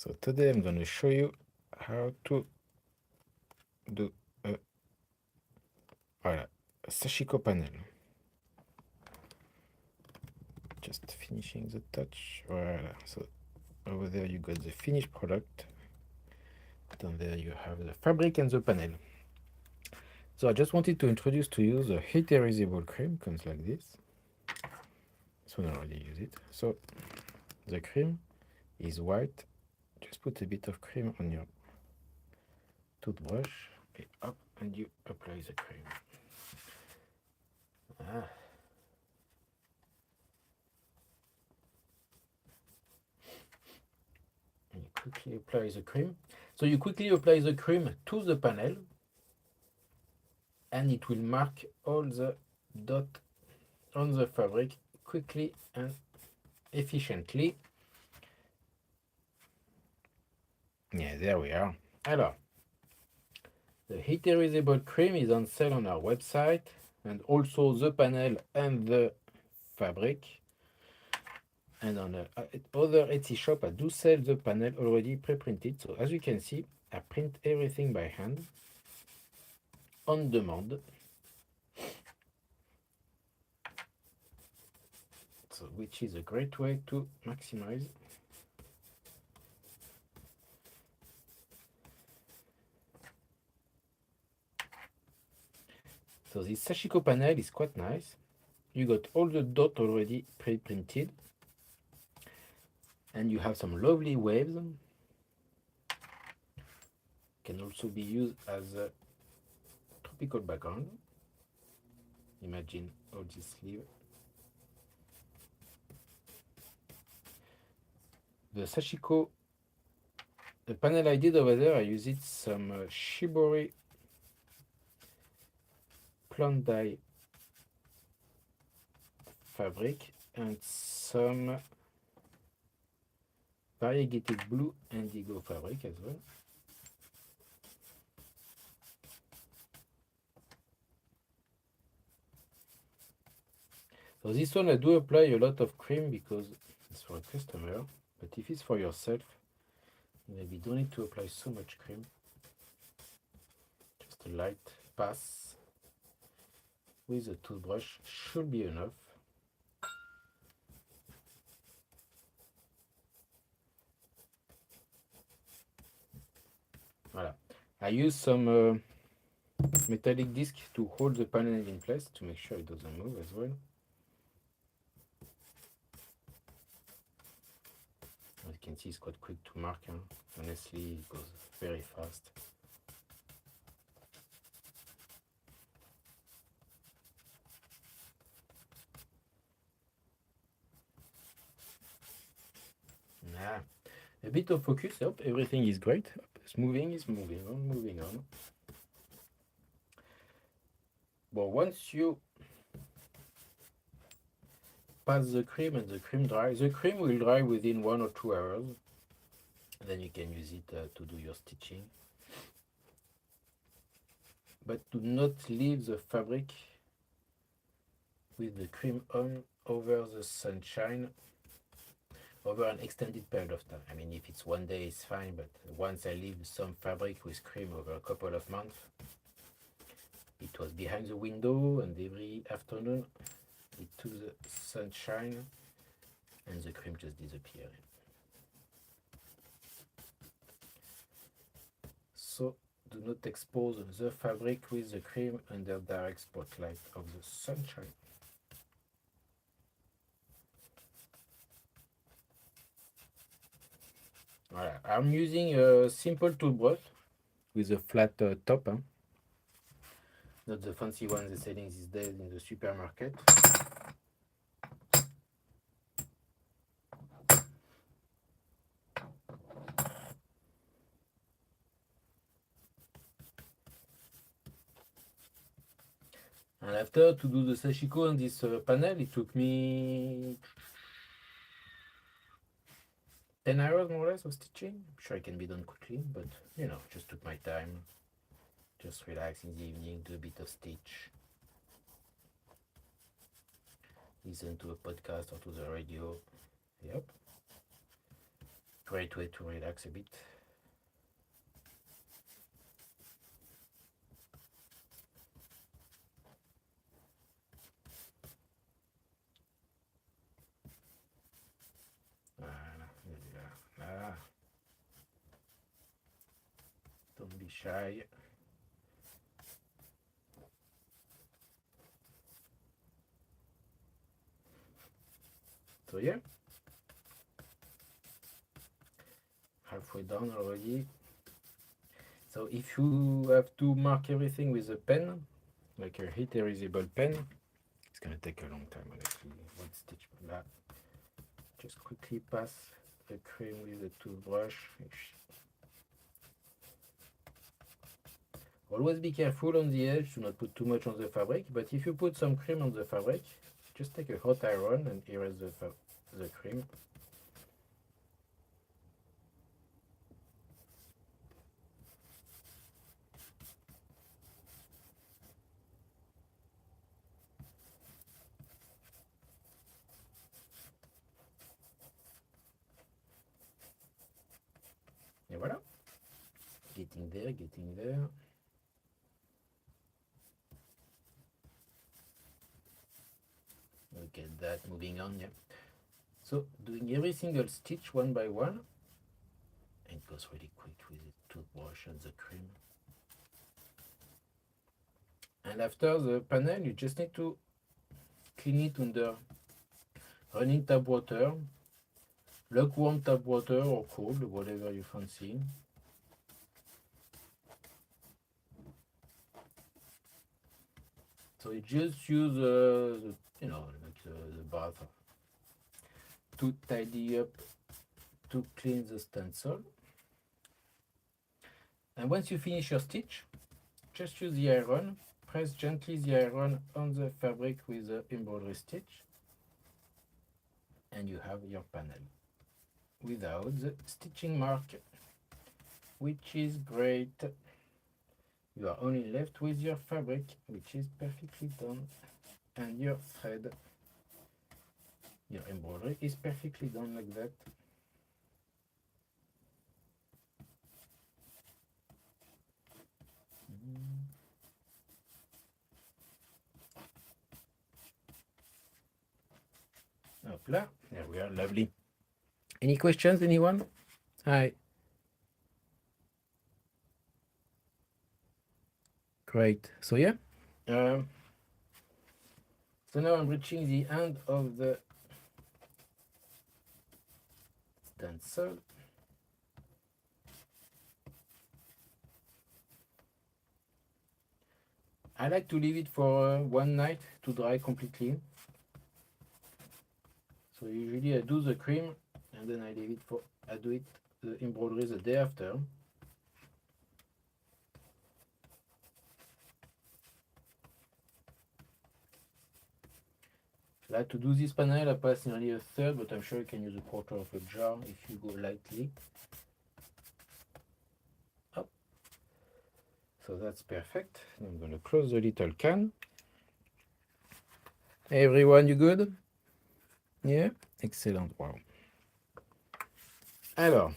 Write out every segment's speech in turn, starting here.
So today I'm going to show you how to do a, voilà, a sashiko panel. Just finishing the touch. Voilà. So over there you got the finished product. Down there you have the fabric and the panel. So I just wanted to introduce to you the heat-erasable cream. Comes like this. This one I already use it. So the cream is white. Just put a bit of cream on your toothbrush. Up and you apply the cream. And you quickly apply the cream. So you quickly apply the cream to the panel and it will mark all the dots on the fabric quickly and efficiently. Yeah, there we are. Alors, the heat-erasable cream is on sale on our website, and also the panel and the fabric. And on other Etsy shop, I do sell the panel already pre-printed. So as you can see, I print everything by hand on demand. So, which is a great way to maximize. So this sashiko panel is quite nice. You got all the dots already pre-printed. And you have some lovely waves. Can also be used as a tropical background. Imagine all this sleeve. The sashiko, the panel I did over there, I used some shibori plant dye fabric and some variegated blue indigo fabric as well. So this one I do apply a lot of cream because it's for a customer, but if it's for yourself, maybe don't need to apply so much cream. Just a light pass with a toothbrush should be enough. Voilà. I use some metallic disc to hold the panel in place to make sure it doesn't move as well. As you can see, it's quite quick to mark. Honestly, it goes very fast. A bit of focus. Yep, everything is great. It's moving, moving on. But once you pass the cream and the cream dries, the cream will dry within 1 or 2 hours. And then you can use it to do your stitching. But do not leave the fabric with the cream on over the sunshine over an extended period of time. I mean, if it's 1 day, it's fine, but once I leave some fabric with cream over a couple of months, it was behind the window, and every afternoon it took the sunshine and the cream just disappeared. So do not expose the fabric with the cream under direct spotlight of the sunshine. Voilà. I'm using a simple toothbrush with a flat top, not the fancy ones they're selling these days in the supermarket. And after to do the sashiko on this panel, it took me 10 hours more or less of stitching. I'm sure it can be done quickly, but you know, just took my time. Just relax in the evening, do a bit of stitch. Listen to a podcast or to the radio. Yep. Great way to relax a bit. Voilà, là. Don't be shy. So yeah, halfway done already. So if you have to mark everything with a pen, like a heat-erasable pen, it's gonna take a long time, honestly. One stitch for that. Just quickly pass the cream with the toothbrush. Always be careful on the edge to not put too much on the fabric, but if you put some cream on the fabric, just take a hot iron and erase the cream. Et voilà. Getting there, getting there. Look at that, moving on, yeah. So doing every single stitch one by one, and it goes really quick with the toothbrush and the cream. And after the panel, you just need to clean it under running tap water, lukewarm tap water or cold, whatever you fancy. So you just use the bath to tidy up, to clean the stencil. And once you finish your stitch, just use the iron, press gently the iron on the fabric with the embroidery stitch, and you have your panel without the stitching mark, which is great. You are only left with your fabric, which is perfectly done, and your thread. Your embroidery is perfectly done like that. Hopla, there we are, lovely. Any questions, anyone? Hi. Great. So yeah. So now I'm reaching the end of the stencil. I like to leave it for one night to dry completely. So usually I do the cream and then I leave it for, I do it the embroidery the day after. Like to do this panel, I pass nearly a third, but I'm sure you can use a quarter of a jar if you go lightly. Up. So that's perfect. I'm going to close the little can. Hey everyone, you good? Yeah? Excellent. Wow. Alors,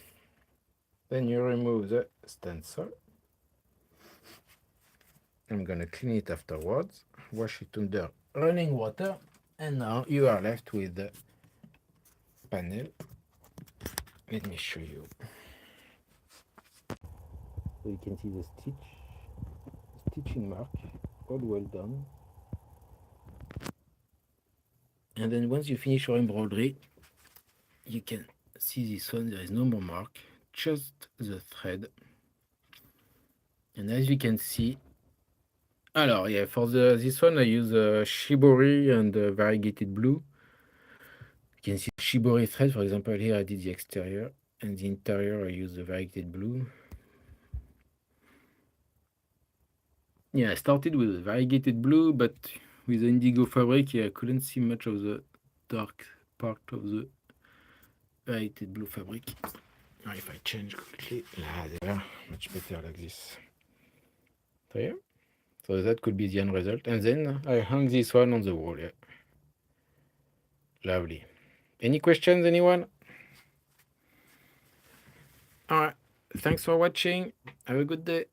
then you remove the stencil. I'm going to clean it afterwards, wash it under running water, and now you are left with the panel. Let me show you. So you can see the stitching mark, all well done. And then once you finish your embroidery, you can see this one, there is no more mark, just the thread. And as you can see, alors yeah, for this one I use shibori and variegated blue. You can see shibori thread, for example, here I did the exterior, and the interior I use the variegated blue. Yeah, I started with variegated blue, but with the indigo fabric, yeah, I couldn't see much of the dark part of the variegated blue fabric. Now if I change quickly, there, much better like this. So yeah, so that could be the end result. And then I hung this one on the wall, yeah. Lovely. Any questions, anyone? All right. Thanks for watching. Have a good day.